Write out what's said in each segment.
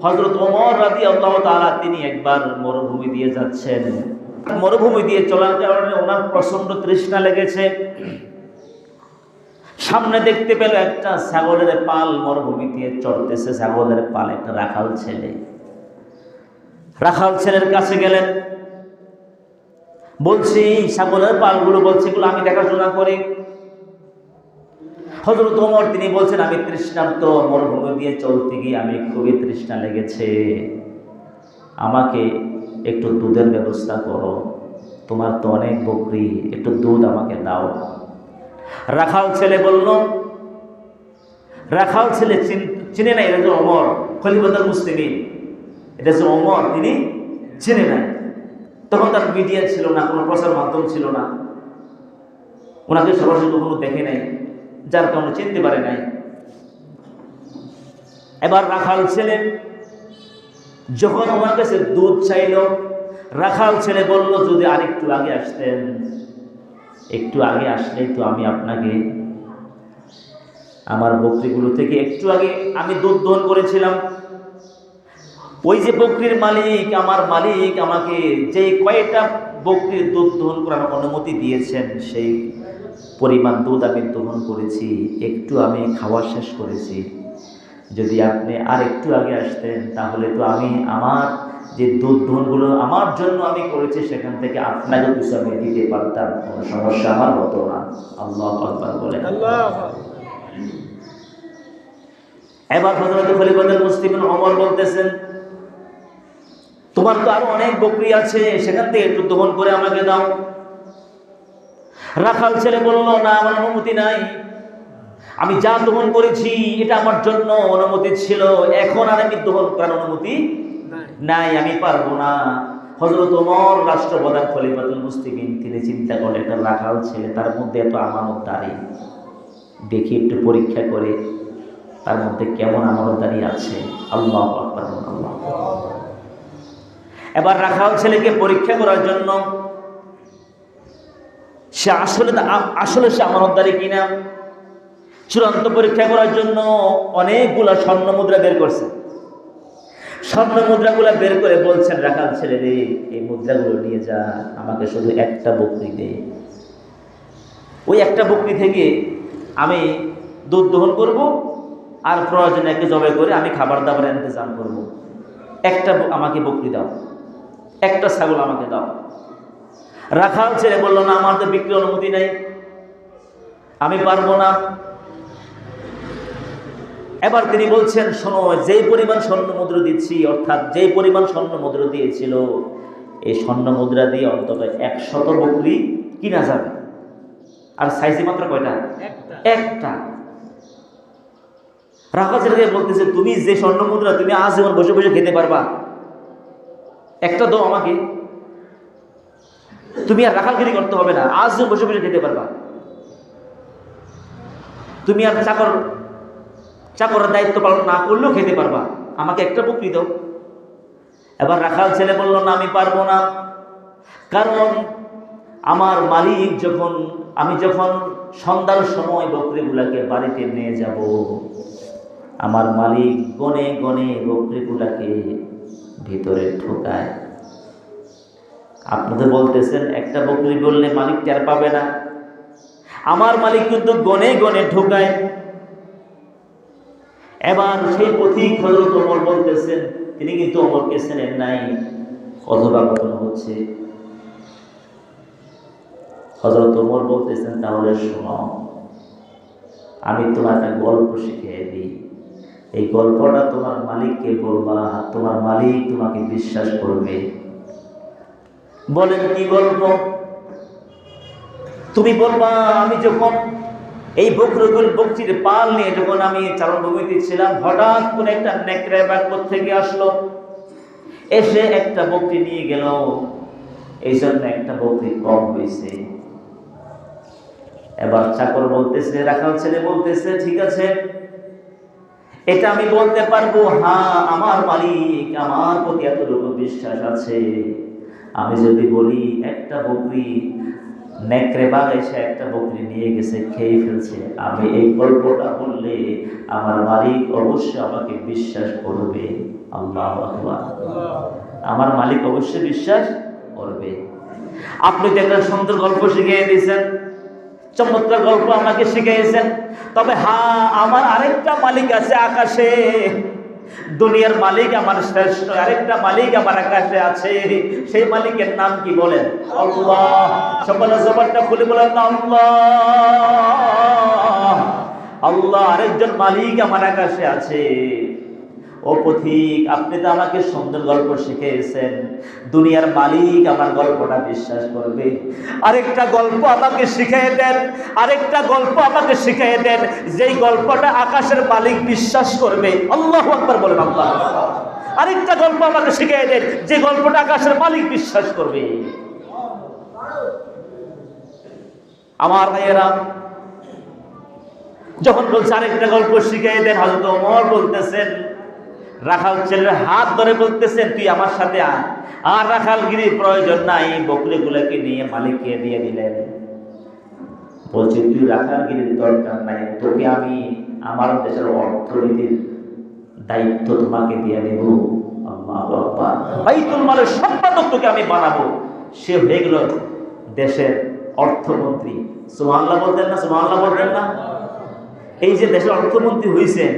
হযরত ওমর রাদিয়াল্লাহু তাআলা তিনি একবার মরুভূমি দিয়ে যাচ্ছেন। মরুভূমি দিয়ে চলার কারণে ওনার প্রচন্ড তৃষ্ণা লেগেছে। সামনে দেখতে পেল একটা ছাগলের পাল মরুভূমি দিয়ে চড়তেছে। ছাগলের পাল একটা রাখাল ছেলে। রাখাল ছেলের কাছে গেলেন, বলছি ছাগলের পালগুলো, বলছে এগুলো আমি দেখাশোনা করি। হযরত ওমর তিনি বলছেন, আমি তৃষ্ণার্ত, মরুভূমি দিয়ে চলতে গিয়ে আমি খুবই তৃষ্ণা লেগেছে, আমাকে একটু দুধের ব্যবস্থা করো, তোমার তো অনেক বকরি, একটু দুধ আমাকে দাও। রাখাল ছেলে বলল, রাখাল ছেলে চিনে নাই, এটা যে ওমর খলিফাতুল মুসলিমিন, এটা যে ওমর, তিনি চিনে নাই। তখন তার মিডিয়া ছিল না, কোনো প্রচার মাধ্যম ছিল না, ওনাকে সরাসরি কখনো দেখে নাই, যার কারণে চিনতে পারে নাই। এবার রাখাল ছেলে যখন আমার কাছে দুধ চাইল, রাখাল ছেলে বলল, যদি আরেকটু আগে আসতেন, একটু আগে আসলেই তো আমি আপনাকে আমার বকরিগুলো থেকে একটু আগে আমি দুধ দহন করেছিলাম। ওই যে বকরির মালিক, আমার মালিক আমাকে যে কয়েকটা বকরির দুধ দহন করার অনুমতি দিয়েছেন, সেই পরিমাণ দুধ আমি দহন করেছি, একটু আমি খাওয়া শেষ করেছি। যদি আপনি আর একটু আগে আসতেন, তাহলে তো আমি আমার যে দুধ দহনগুলো আমার জন্য আমি করেছি, সেখান থেকে আপনাকে কিছু আমি দিতে পারতাম, কোনো সমস্যা আমার হতো না। আল্লাহু আকবার বলেন। এবার হযরত খলিফাতুল মুসলিমিন ওমর বলতেছেন, তোমার তো আরো অনেক বকরি আছে, সেখান থেকে একটু দহন করে আমাকে দাও। রাখাল ছেলে বলল, না, আমার অনুমতি নাই, আমি যা দহন করেছি এটা আমার জন্য অনুমতি ছিল, এখন আর আমি দহন করার অনুমতি নাই, আমি পারবো না। হযরত ওমর রাষ্ট্রপ্রধান খলিফাতুল মুসলিমিন তিনি চিন্তা করলেন, একটা রাখাল ছেলে, তার মধ্যে এত আমানতদারি, দেখি একটু পরীক্ষা করে তার মধ্যে কেমন আমানতদারি আছে। আল্লাহু আকবার। আল্লাহ। এবার রাখাল ছেলেকে পরীক্ষা করার জন্য সে আসলে সে আমানতদারি কিনা চূড়ান্ত পরীক্ষা করার জন্য অনেকগুলা স্বর্ণ মুদ্রা বের করছে। স্বর্ণ মুদ্রাগুলা বের করে বলছেন, রাখাল ছেলে রে, এই মুদ্রাগুলো নিয়ে যা, আমাকে শুধু একটা বকরি দে, ওই একটা বকরি থেকে আমি দুধ দহন করব, আর প্রয়োজনে একে জবাই করে আমি খাবার দাবার ইন্তজাম করব। একটা আমাকে বকরি দাও, একটা ছাগল আমাকে দাও। রাখাল ছেলে বলল, না, আমার তো বিক্রির অনুমতি নাই, আমি পারবো না। এবার তিনি বলছেন, শোনো, যেই পরিমাণ স্বর্ণ মুদ্রা দিচ্ছি, অর্থাৎ যেই পরিমাণ স্বর্ণ মুদ্রা দিয়েছিল, এই স্বর্ণ মুদ্রা দিয়ে অন্তত 100 বকরি কিনা যাবে। আর সাইজে মাত্র কয়টা? একটা। রাখাল ছেলেকে বলতেছে, তুমি যে স্বর্ণ মুদ্রা তুমি আজীবন বসে বসে খেতে পারবা, একটা দাও আমাকে, তুমি আর রাখালগিরি করতে হবে না, আজীবন বসে বসে খেতে পারবা, তুমি আর চাকরের দায়িত্ব পালন না করলেও খেতে পারবা, আমাকে একটা বকরি দাও। এবার রাখাল ছেলে বলল, না, আমি পারবো না, কারণ আমার মালিক আমি যখন সন্ধ্যার সময় বকরিগুলাকে বাড়িতে নিয়ে যাব, আমার মালিক গনে গনে বকরিগুলাকে ভিতরে ঢোকায়। আপনাদের বলতেছেন একটা বকরি বললে মালিক টের পাবে না, আমার মালিক কিন্তু গনে গনে ঢোকায়। এবার সেই পথিক হযরত ওমর বলতেছেন, তিনি কিন্তু ওমরকে চেনেন নাই, কথোপকথন হচ্ছে। হযরত ওমর বলতেছেন, তাহলে শোনো, আমি তোমার একটা গল্প শিখিয়ে দিই, এই গল্পটা তোমার মালিককে বলবা, তোমার মালিক তোমাকে বিশ্বাস করবে। বলেন, কি গল্প? তুমি বলবা, আমি যখন এই বকরির পাল নিয়ে যখন আমি চারণভূমিতে ছিলাম, হঠাৎ করে একটা নেকড়ে বাঘ থেকে আসলো, এসে একটা বকরি নিয়ে গেল, এই জন্য একটা বকরি কম হয়েছে। এবার চাকর বলতেছে, রাখাল ছেলে বলতেছে, ঠিক আছে, এটা আমি বলতে পারবো, হ্যাঁ, আমার মালিক আমার প্রতি এতটুকু বিশ্বাস আছে, আমি যদি বলি একটা বকরি, নেকড়ে বাঘ এসে একটা বকরি নিয়ে গেছে, খেয়ে ফেলছে, আমি এই গল্পটা বললে আমার মালিক অবশ্যই আমাকে বিশ্বাস করবে। আল্লাহু আকবার। আমার মালিক অবশ্যই বিশ্বাস করবে। আপনি তো একটা সুন্দর গল্প শিখিয়ে দিয়েছেন, চমৎকার গল্প আমাকে শিখিয়েছেন, তবে হ্যাঁ আমার আরেকটা মালিক আছে আকাশে, দুনিয়ার মালিক আমার শ্রেষ্ঠ, আরেকটা মালিক আমার আকাশে আছে, সেই মালিকের নাম কি বলেন? আল্লাহ। সকলে জবানটা খুলে বলেন না আল্লাহ। আল্লাহ আরেকজন মালিক আমার আকাশে আছে। ও পথিক, আপনি তো আমাকে সুন্দর গল্প শিখিয়েছেন, দুনিয়ার মালিক আমার গল্পটা বিশ্বাস করবে, আরেকটা গল্প আমাকে শিখিয়ে দেন, আরেকটা গল্প আমাকে শিখিয়ে দেন যেই গল্পটা আকাশের মালিক বিশ্বাস করবে। আল্লাহু আকবার বলেন। আল্লাহ। আরেকটা গল্প আমাকে শিখিয়ে দেন যে গল্পটা আকাশের মালিক বিশ্বাস করবে। আমার ভাইয়েরা, যখন বলছে আরেকটা গল্প শিখিয়ে দেন, হযরত ওমর বলতেছেন, রাখাল ছেলের হাত ধরে বলতেছেন তুই আমার সাথে আয়, আর রাখালগিরির প্রয়োজন নাই, বকরিগুলোকে নিয়ে মালিককে দিয়ে দিলেন। বলছে তুই রাখালগিরির দরকার নাই, তোকে আমি আমার দেশের অর্থনীতির দায়িত্ব তোমাকে দিয়ে দেব। আল্লাহু আকবার। বাইতুল মালের সম্পাদক তোকে আমি বানাবো। সে হয়ে গেল দেশের অর্থমন্ত্রী। সুবহানাল্লাহ বলতেন না? সুবহানাল্লাহ বলতেন না? এই যে দেশের অর্থমন্ত্রী হয়েছেন,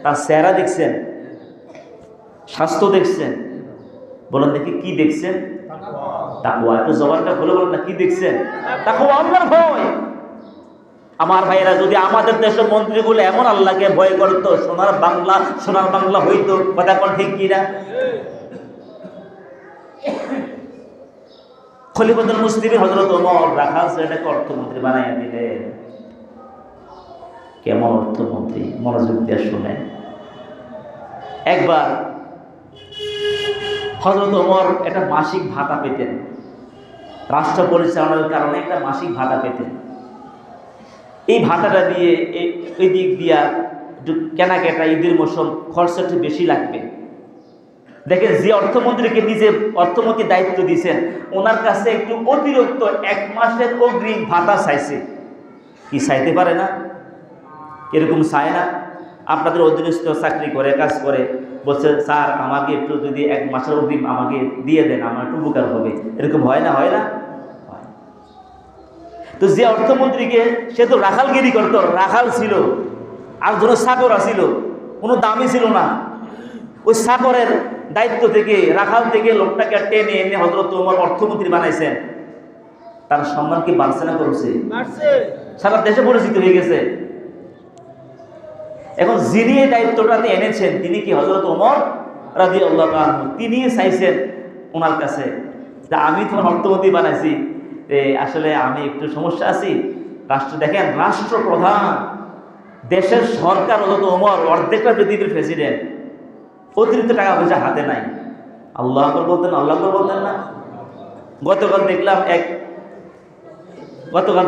তার চেহারা দেখছেন, স্বাস্থ্য দেখছেন, বলেন দেখি কি দেখছেন? তাকওয়া। একটু জবানটা খুলে বলেন না, কি দেখছেন? তাকওয়া, আল্লাহর ভয়। আমার ভাইয়েরা, যদি আমাদের দেশের মন্ত্রীগুলো এমন আল্লাহকে ভয় করত, সোনার বাংলা হইতো। কথা কোন ঠিক কিনা? খলিফাতুল মুসলিমিন হযরত ওমর রাখাল ছেলেটাকে অর্থমন্ত্রী বানাইয়া দিলেন। কেমন অর্থমন্ত্রী, মনোযোগ দিয়ে শুনেন। একবার হযরত ওমর একটা মাসিক ভাতা পেতেন, রাষ্ট্র পরিচালনার কারণে একটা মাসিক ভাতা পেতেন। এই ভাতাটা দিয়ে এই দিক দিয়া একটু কেনাকাটা, ঈদের মৌসুম খরচা একটু বেশি লাগবে। দেখেন, যে অর্থমন্ত্রীকে নিজে অর্থমন্ত্রী দায়িত্ব দিয়েছেন, ওনার কাছে একটু অতিরিক্ত 1 মাসের অগ্রিম ভাতা চাইছে। কি চাইতে পারে না? এরকম চায় না? আপনাদের অধীনস্থ চাকরি করে, কাজ করে, বলছে স্যার আমাকে একটু যদি 1 মাসের অগ্রিম আমাকে দিয়ে দেন, আমার একটু উপকার হবে। এরকম হয় না? হয় না? তো যে অর্থমন্ত্রীকে, সে তো রাখালগিরি করতো, রাখাল ছিল, আর ধরো চাকর ছিল, কোনো দামই ছিল না। ওই চাকরের দায়িত্ব থেকে, রাখাল থেকে লোকটাকে টেনে এনে হযরত ওমর অর্থমন্ত্রী বানাইছেন। তার সম্মান কি বাড়ছে না কমছে? সারা দেশে পরিচিত হয়ে গেছে। এখন যিনি এই দায়িত্বটাতে এনেছেন, তিনি কি হযরত ওমর রাদিয়াল্লাহু আনহু। তিনি চাইছেন ওনার কাছে যে আমি তোমার অর্থমন্ত্রী বানাইছি, আসলে আমি একটু সমস্যা আছি। দেখেন, রাষ্ট্রপ্রধান, দেশের সরকার হযরত ওমর, অর্ধেকটা পৃথিবীর প্রেসিডেন্ট, অতিরিক্ত টাকা পয়সা হাতে নাই। আল্লাহু আকবার বলতেন, আল্লাহু আকবার বলতেন না? গতকাল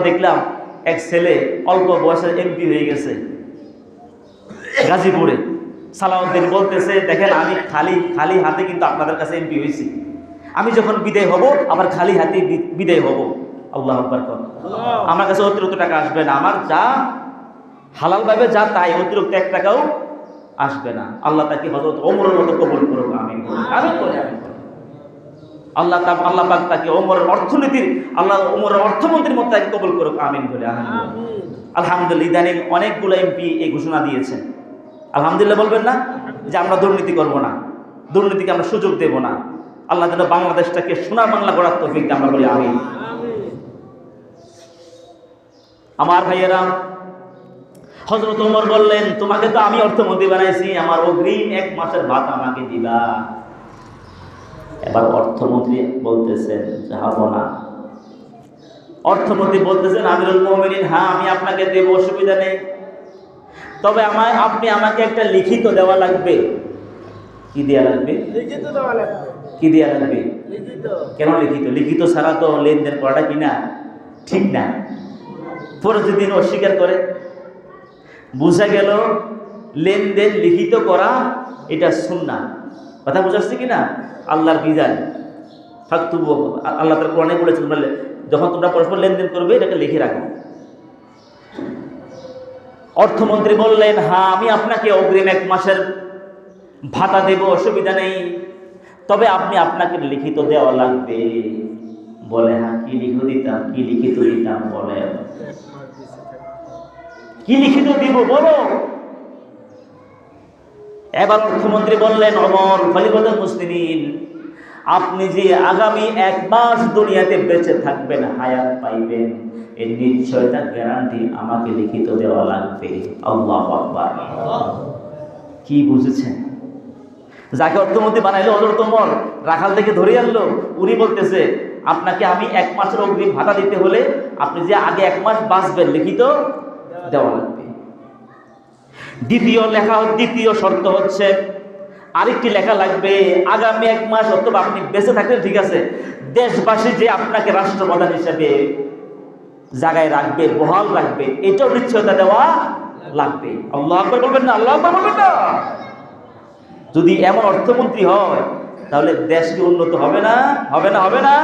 দেখলাম এক ছেলে অল্প বয়সে এমপি হয়ে গেছে গাজীপুরে। সালাউদ্দিন বলতেছে, দেখেন আমি খালি হাতে কিন্তু আপনাদের কাছে এমপি হয়েছি, আমি যখন বিদায় হব আবার খালি হাতে বিদায় হব। আল্লাহু আকবার। আমার কাছে অতিরিক্ত টাকা আসবে না, আমার যা হালাল ভাবে যা তাই, অতিরিক্ত 1 টাকাও আসবে না। আল্লাহ তাকে হযরত ওমরের মতো কবুল করুক। আমিন। আমিন বলে আমিন। আল্লাহ পাক তাকে ওমরের অর্থমন্ত্রীর মতো তাকে কবুল করুক। আমিন বলে আমিন। আলহামদুলিল্লাহ, ইদানিং অনেকগুলো এমপি এই ঘোষণা দিয়েছেন। আলহামদুলিল্লাহ বলবেন না? যে আমরা দুর্নীতি করব না, দুর্নীতিকে আমরা সুযোগ দেব না। আল্লাহ যেন বাংলাদেশটাকে সোনার বাংলা গড়ার তৌফিক দান করেন। আমিন। আমার ভাইয়েরা, হযরত ওমর বললেন, তোমাকে তো আমি অর্থমন্ত্রী বানাইছি, আমার অগ্রিম 1 মাসের ভাত আমাকে দিবা। এবার অর্থমন্ত্রী বলতেছেন যাব না। অর্থমন্ত্রী বলতেছেন, আমিরুল মুমিনিন, হ্যাঁ আমি আপনাকে দেব, অসুবিধা নেই, তবে আপনি আমাকে একটা লিখিত দেওয়া লাগবে। কি দেওয়া লাগবে? লিখিত দেওয়া লাগবে। কি দেওয়া লাগবে? লিখিত। কেন লিখিত? লিখিত ছাড়া তো লেনদেন করাটা কিনা ঠিক না। পরে যদি অস্বীকার করে, বুঝা গেল লেনদেন লিখিত করা এটা সুন্নাহ। কথা বুঝাচ্ছি কিনা? আল্লাহর বিধান। আল্লাহ তাআলা কোরআনে বলেছেন, যখন তোমরা পরস্পর লেনদেন করবে এটাকে লিখে রাখো। অর্থমন্ত্রী বললেন, হ্যাঁ আমি আপনাকে অগ্রিম 1 মাসের ভাতা দেব, অসুবিধা নেই, তবে আপনাকে লিখিত দেওয়া লাগবে। বলে হ্যাঁ, কি লিখিত দিতাম, কি লিখিত দিতাম? বলে কি লিখিত দিব বলো। এবার অর্থমন্ত্রী বললেন, ওমর খলিফাতুল মুসলিমিন, আপনি যে আগামী 1 মাস দুনিয়াতে বেঁচে থাকবেন, হায়াত পাইবেন, এর নিশ্চয়তা গ্যারান্টি আমাকে লিখিত দেওয়া লাগবে। আল্লাহু আকবার। কি বুঝেছেন? যাকে অর্থমন্ত্রী বানাইলো হযরত ওমর, রাখাল থেকে ধরে আনলো, উনি বলতেছে আপনাকে আমি 1 মাসের অগ্রিম ভাতা দিতে হলে আপনি যে আগে 1 মাস বাঁচবেন, লিখিত দেওয়া লাগবে। দ্বিতীয় শর্ত হচ্ছে, আরেকটি লেখা লাগবে, আগামী 1 মাস অথবা আপনি বেঁচে থাকলে ঠিক আছে, দেশবাসী যে আপনাকে রাষ্ট্রপ্রধান হিসেবে জায়গায় রাখবে, বহাল রাখবে, এটাও নিশ্চয়তা দেওয়া লাগবে। আল্লাহু আকবার বলবেন না? আল্লাহু আকবার বলবেন না? যদি এমন অর্থমন্ত্রী হয় তাহলে দেশ কি উন্নত হবে না? হবে না? হবে না?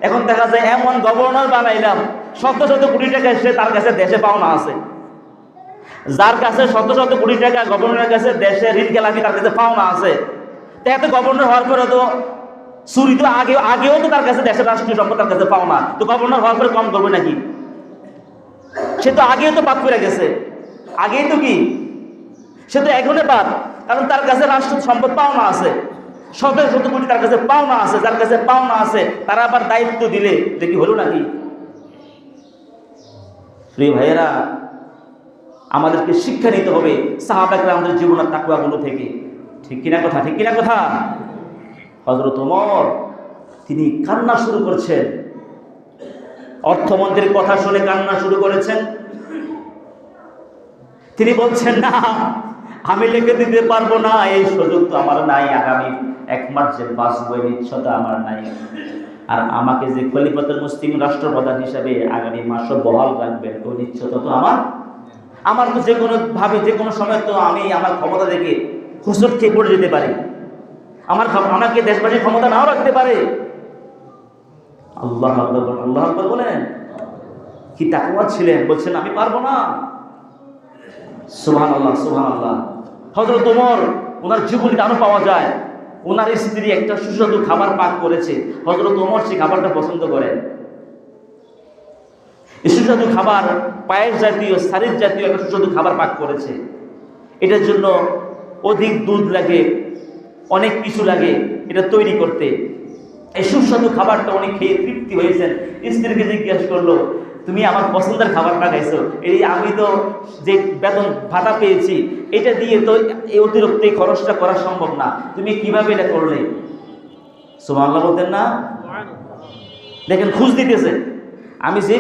এখন দেখা যায় এমন গভর্নর বানাইলাম, শত শত কোটি টাকা এসে তার কাছে দেশে পাওনা আছে, যার কাছে শত শত কোটি টাকা গভর্নরের কাছে দেশে ঋণ খেলাপি, তার কাছে পাওনা আছে। তো গভর্নর হওয়ার পরে তো চুরি তো আগেও তো তার কাছে দেশের রাষ্ট্রীয় সম্পদ তার কাছে পাওনা, তো গভর্নর হওয়ার পরে কম করবে নাকি? সে তো আগেও তো পাপ করে গেছে, আগেই তো কি, সে তো এখনই পাপ, কারণ তার কাছে রাষ্ট্র সম্পদ পাওনা আছে, শত শত কোটি তার কাছে পাওনা আছে। যার কাছে পাওনা আছে তারা আবার দায়িত্ব দিলে দেখি হলো নাকি? প্রিয় ভাইয়েরা, আমাদেরকে শিক্ষা নিতে হবে সাহাবা কেরামদের জীবনের তাকওয়াগুলো থেকে। ঠিক কিনা কথা? ঠিক কিনা কথা? হযরত ওমর তিনি কান্না শুরু করছেন, অর্থমন্ত্রীর কথা শুনে কান্না শুরু করেছেন। তিনি বলছেন, না, আমি লিখে দিতে পারবো না, এই সুযোগ তো আমার নাই, আগামী 1 মাস যে বাঁচবো এই নিশ্চয়তা আমার নাই, আর আমাকে যে খলিফাতুল মুসলিমিন রাষ্ট্রপ্রধান হিসাবে আগামী মাসও বহাল রাখবেন, ওই নিশ্চয়তা তো আমার তো যে কোনো ভাবে যে কোনো সময় তো আমি আমার ক্ষমতা দেখে হুজুর খেয়ে পড়ে যেতে পারি, আমাকে দেশবাসীর ক্ষমতা নাও রাখতে পারে। আল্লাহু আকবার, আল্লাহু আকবার বলেন। কি তাকওয়া ছিলেন, বলছেন আমি পারবো না। সুবহানাল্লাহ, সুবহানাল্লাহ। হযরত ওমর, ওনার জীবনীতে আরো পাওয়া যায়, ওনার স্ত্রী একটা সুস্বাদু খাবার পাক করেছে, হযরত ওমর সেই খাবারটা পছন্দ করেন। সুস্বাদু খাবার, পায়েস জাতীয়, সারির জাতীয় একটা সুস্বাদু খাবার পাক করেছে। এটার জন্য অধিক দুধ লাগে, অনেক কিছু লাগে এটা তৈরি করতে। এই সুস্বাদু খাবারটা উনি খেয়ে তৃপ্তি হয়েছেন। স্ত্রীকে জিজ্ঞাসা করলো, তুমি আমার পছন্দের খাবারটা খাইছো, এই আমি তো যে বেতন ভাতা পেয়েছি এটা দিয়ে তো এই অতিরিক্ত এই খরচটা করা সম্ভব না, তুমি কিভাবে এটা করলে? সুবহানাল্লাহ বলতেন না? দেখেন, খুঁজ দিতেছে, আমি যে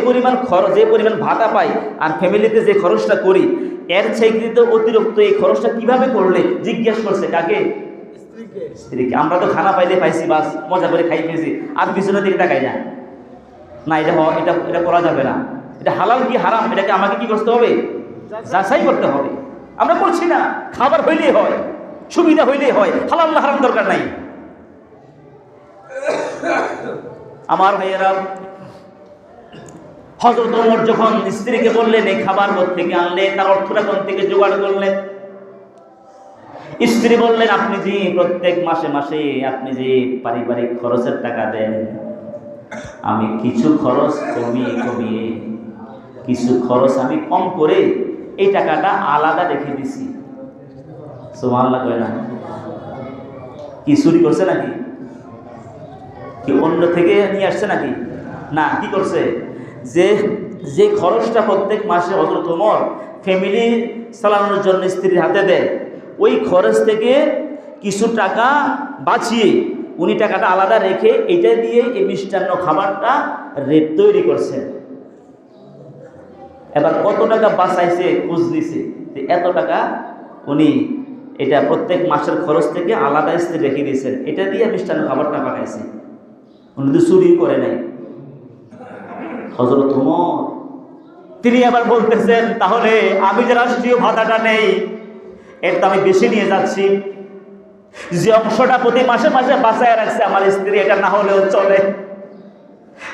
পরিমাণ ভাতা পাই আর ফ্যামিলিতে যে খরচটা করি, এর চাইতে অতিরিক্ত এই খরচটা কিভাবে করলে? জিজ্ঞেস করছে কাকে? স্ত্রীকে। আমরা তো খানা পাইলে পাইছি, বাস মজা করে খাই পেয়েছি, আর পিছনের দিকে তাকাই না। না, এটা করা যাবে না, এটা হালাল কি হারাম এটাকে আমাকে কি করতে হবে? যাচাই করতে হবে। আমরা করছি না, খাবার হইলেই হয়, সুবিধা হইলেই হয়, হালাল না হারাম দরকার নাই। আমার ভাইয়েরা, হযরত ওমর যখন স্ত্রীকে বললেন এই খাবার কোত্থেকে আনলে, তার অর্থটা কোন থেকে জোগাড় করলেন, স্ত্রী বললেন, আপনি যে প্রত্যেক মাসে মাসে আপনি যে পারিবারিক খরচের টাকা দেন, আমি কিছু খরচ কমিয়ে কিছু খরচ আমি কম করে এই টাকাটা আলাদা রেখে দিছি। সুবহানাল্লাহ কয় না? কি চুরি করছে নাকি? কি অন্য থেকে নিয়ে আসছে নাকি? না, কি করছে? যে খরচটা প্রত্যেক মাসে হযরত ওমর ফ্যামিলি চালানোর জন্য স্ত্রীর হাতে দেয়, ওই খরচ থেকে কিছু টাকা বাঁচিয়ে উনি টাকাটা আলাদা রেখে এটা দিয়ে এই মিষ্টান্ন খাবারটা রেট তৈরি করছেন। এবার কত টাকা বাঁচাইছে খোঁজ দিছে, এত টাকা উনি এটা প্রত্যেক মাসের খরচ থেকে আলাদা স্ত্রী রেখে দিয়েছেন, এটা দিয়ে মিষ্টান্ন খাবারটা পাকাইছে। উনি তো চুরি করে নাই। হযরত ওমর তিনি আবার বলতেছেন, তাহলে আমি যে রাষ্ট্রীয় ভাতাটা নেই এর তো আমি বেশি নিয়ে যাচ্ছি, যে অংশটা প্রতি মাসে মাসে বাঁচায় রাখছে আমার স্ত্রী, এটা না হলেও চলে।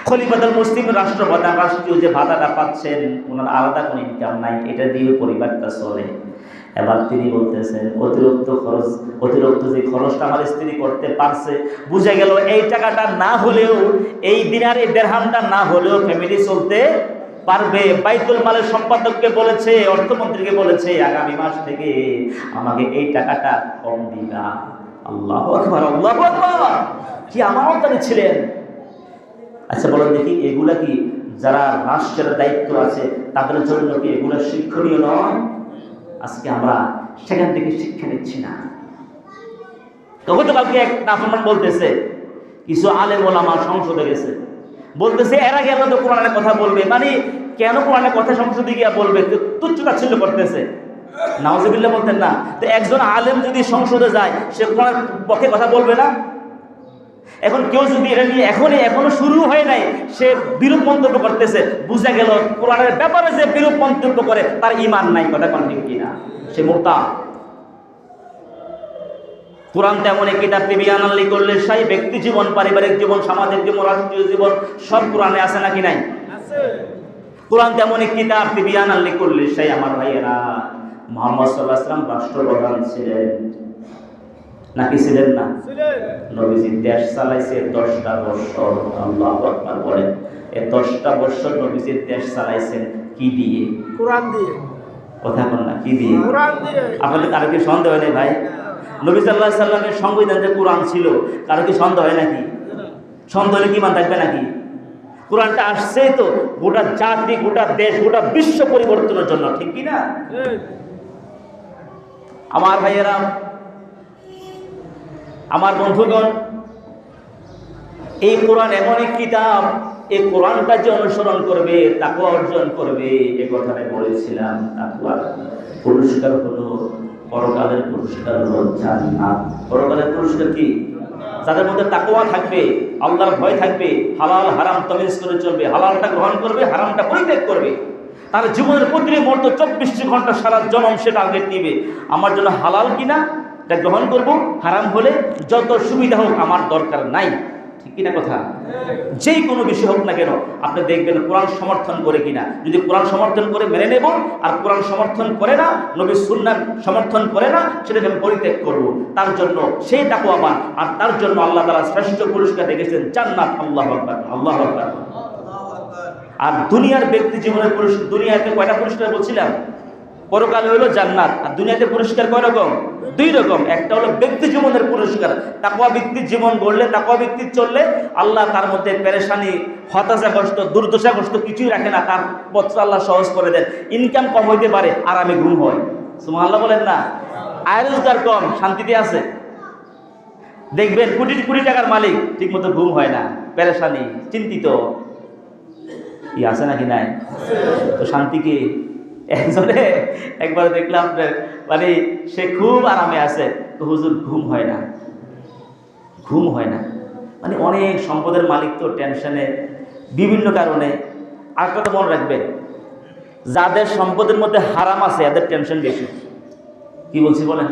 খলিফাতুল মুসলিমিন রাষ্ট্রপ্রধান রাষ্ট্রীয় যে ভাতাটা পাচ্ছেন, ওনার আলাদা কোনো ইনকাম নাই, এটা দিয়ে পরিবারটা চলে। এবার তিনি বলতেছেন অতিরিক্ত যে খরচটা আমার স্ত্রী করতে পারছে, বুঝে গেল এই টাকাটা না হলেও, এই দিনার এই দেরহামটা না হলেও ফ্যামিলি চলতে পারবে। বাইতুল মালের সম্পাদককে বলেছে, অর্থমন্ত্রীকে বলেছে, আগামী মাস থেকে আমাকে এই টাকাটা কম দিবা। আল্লাহু আকবার, আল্লাহু আকবার, কি আমানতদারি ছিলেন। আচ্ছা বলেন দেখি, এগুলা কি যারা রাষ্ট্রের দায়িত্ব আছে তাদের জন্য কি এগুলা শিক্ষণীয় নয়? আজকে আমরা সেখান থেকে শিক্ষা নিচ্ছি না। কালকে এক নাফরমান বলতেছে, কিছু আলেম ওলামা সংসদে গেছে, বলতেছে এরা গেল তো কোরআনের কথা বলবে, মানে কেন কোরআনের কথা সংসদে গিয়া বলবে, তুচ্ছ তাচ্ছিল্য করতেছে। নাউজুবিল্লাহ বলতেন না। তো একজন আলেম যদি সংসদে যায়, সে কোরআনের পক্ষে কথা বলবে না? এখন কেউ যদি এটা নিয়ে এখনো শুরু হয় নাই, সে বিরূপ মন্তব্য করতেছে, বুঝা গেল কোরআনের ব্যাপারে যে বিরূপ মন্তব্য করে তার ঈমান নাই। কথা কোন ঠিক কিনা? সে মুরতাদ। কোরআন তেমন এক কিতাব, তিবিয়ান লিকুল্লি শাই, ব্যক্তি জীবন, পারিবারিক জীবন, সামাজিক জীবন, রাষ্ট্রীয় জীবন সব কোরআনে আছে নাকি নাই? আছে। কোরআন তেমন এক কিতাব, তিবিয়ান লিকুল্লি শাই। আমার ভাইয়েরা, মুহাম্মদ সাল্লাল্লাহু আলাইহি ওয়াসাল্লাম রাষ্ট্রপ্রধান ছিলেন নাকি ছিলেন না? নবীজি দেশ চালাইছে 10টা বছর। আল্লাহু আকবার বলেন। এই 10টা বছর নবীজি দেশ চালাইছেন কি দিয়ে? কোরআন দিয়ে। কথা বল না, কি দিয়ে? কোরআন দিয়ে। আপনাদের কারো কি সন্দেহ হয় না ভাই? নবী সাল্লাল্লাহু আলাইহি সাল্লামের সংবিধান যে কোরআন ছিল, কারো কি সন্দেহ হয় নাকি? সন্দেহ হলে কি মান থাকবে নাকি? কোরআনটা আসছে তো গোটা জাতি, গোটা দেশ, গোটা বিশ্ব পরিবর্তনের জন্য, ঠিক কি না? আমার ভাইয়েরা, আমার বন্ধুগণ, এই কোরআন এমন এক কিতাব, এই কোরআনটা যে অনুসরণ করবে, তাকওয়া অর্জন করবে, এ কথাটা বলেছিলাম। তাকওয়ার পুরস্কার হলো, পরকালের পুরস্কার হলো জান্নাত। পরকালের পুরস্কার কি? যাদের মধ্যে তাকওয়া থাকবে, আল্লাহর ভয় থাকবে, হালাল হারাম তামিজ করে চলবে, হালালটা গ্রহণ করবে, হারামটা পরিত্যাগ করবে। তার জীবনের প্রতিটি মুহূর্ত 24 ঘন্টা সারা জনম সে টার্গেট নিবে, আমার জন্য হালাল কিনা এটা গ্রহণ করব, হারাম হলে যত সুবিধা হোক আমার দরকার নাই, ঠিক কিনা কথা? যেই কোনো বিষয় হোক না কেন, আপনি দেখবেন কোরআন সমর্থন করে কিনা। যদি কোরআন সমর্থন করে মেনে নেব, আর কোরআন সমর্থন করে না, নবীর সুন্নাহ সমর্থন করে না, সেটাকে আমি পরিত্যাগ করব। তার জন্য সেই তাকওয়াবান, আর তার জন্য আল্লাহ তাআলা শ্রেষ্ঠ পুরস্কার রেখেছেন জান্নাত। আল্লাহু আকবার, আল্লাহু আকবার। আর দুনিয়ার ব্যক্তি জীবনের পুরস্কার, দুনিয়াতে কয়টা পুরস্কার বলছিলাম? পরকালে হলো জান্নাত, আর দুনিয়াতে পুরস্কার কয় রকম? 2 রকম। একটা হলো ব্যক্তি জীবনের পুরস্কার, তাকওয়া ব্যক্তির জীবন গড়লে, তাকওয়া ব্যক্তি চললে আল্লাহ তার মধ্যে পেরেশানি, হতাশাগ্রস্ত, দুর্দশাগ্রস্ত কিছুই রাখে না, তার পথ আল্লাহ সহজ করে দেন। ইনকাম কম হইতে পারে, আরামে ঘুম হয়। সুবহানাল্লাহ বলেন না? আয় রোজগার কম, শান্তিতে আছে। দেখবেন কোটি কোটি টাকার মালিক, ঠিক মতো ঘুম হয় না, পেরেশানি, চিন্তিত, কি আছে নাকি নাই? তো শান্তি কি? একজনে একবার দেখলাম, মানে সে খুব আরামে আছে, তো হুজুর ঘুম হয় না, ঘুম হয় না, মানে অনেক সম্পদের মালিক তো টেনশনে, বিভিন্ন কারণে। আর কথা মনে রাখবেন, যাদের সম্পদের মধ্যে হারাম আছে এদের টেনশন বেশি। কি বলছি বলেন?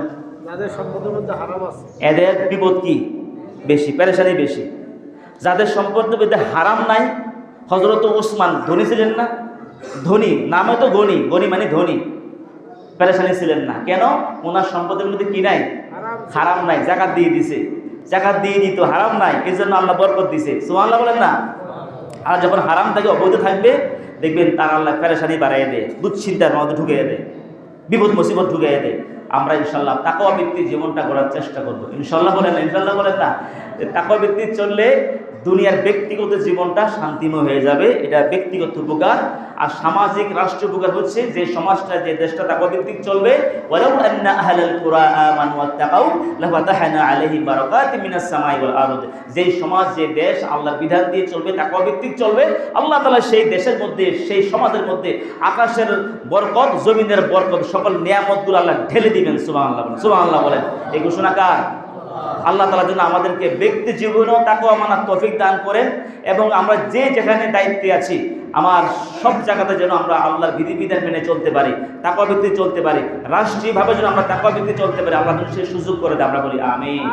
যাদের সম্পদের মধ্যে হারাম আছে এদের বিপদ কি বেশি, পেরেশানি বেশি। যাদের সম্পদের মধ্যে হারাম নাই, হযরত ওসমান ধনী ছিলেন না? ধনী নামে তো গনি, গনি মানে ধনী, পেরেশানি ছিলেন না। কেন? ওনার সম্পদের মধ্যে কি নাই? হারাম নাই। যাকাত দিয়ে দিছে, যাকাত দিয়ে দিত, হারাম নাই, এই জন্য আল্লাহ বরকত দিছে। সুবহানাল্লাহ বলেন না? আর যখন হারাম থাকে, অবৈধ থাকবে, দেখবেন তার আল্লাহ পেরেশানি বাড়াইয়ে দেয়, দুশ্চিন্তার মধ্যে ঢুকিয়ে দেয়, বিপদ মুসিবত ঢুকিয়ে দেয়। আমরা ইনশাল্লাহ তাকওয়া ব্যক্তির জীবনটা গড়ার চেষ্টা করবো। ইনশাল্লাহ বলেন না? ইনশাল্লাহ বলেন না? তাকওয়া ব্যক্তি চললে দুনিয়ার ব্যক্তিগত জীবনটা শান্তিময় হয়ে যাবে, এটা ব্যক্তিগত উপকার। আর সামাজিক রাষ্ট্রীয় উপকার হচ্ছে যে সমাজটা, যে দেশটা তাকওয়া ভিত্তিক চলবে, ওয়ালাউ আন্না আহলাল কুরা আমানু ওয়াত্তাকাউ লাফাতাহনা আলাইহিম বারাকাতিম মিনাস সামাই ওয়াল আরদ। যেই সমাজ, যে দেশ আল্লাহর বিধান দিয়ে চলবে, তাকওয়া ভিত্তিক চলবে, আল্লাহ তাআলা সেই দেশের মধ্যে, সেই সমাজের মধ্যে আকাশের বরকত, জমিনের বরকত, সকল নিয়ামতগুলো আল্লাহ ঢেলে দিবেন। সুবহানাল্লাহ বলেন, সুবহানাল্লাহ বলেন। এই ঘোষণা কার? আল্লাহ তাআলা যেন আমাদেরকে ব্যক্তি জীবনেও তাকওয়া মানার তৌফিক দান করেন, এবং আমরা যে যেখানে দায়িত্বে আছি, আমার সব জায়গাতে যেন আমরা আল্লাহর বিধিবিধান মেনে চলতে পারি, তাকওয়া ভিত্তিক চলতে পারি, রাষ্ট্রীয়ভাবে যেন আমরা তাকওয়া ভিত্তিক চলতে পারি। আল্লাহ যেন সেই সুযোগ করে দেয়। আমরা বলি আমিন।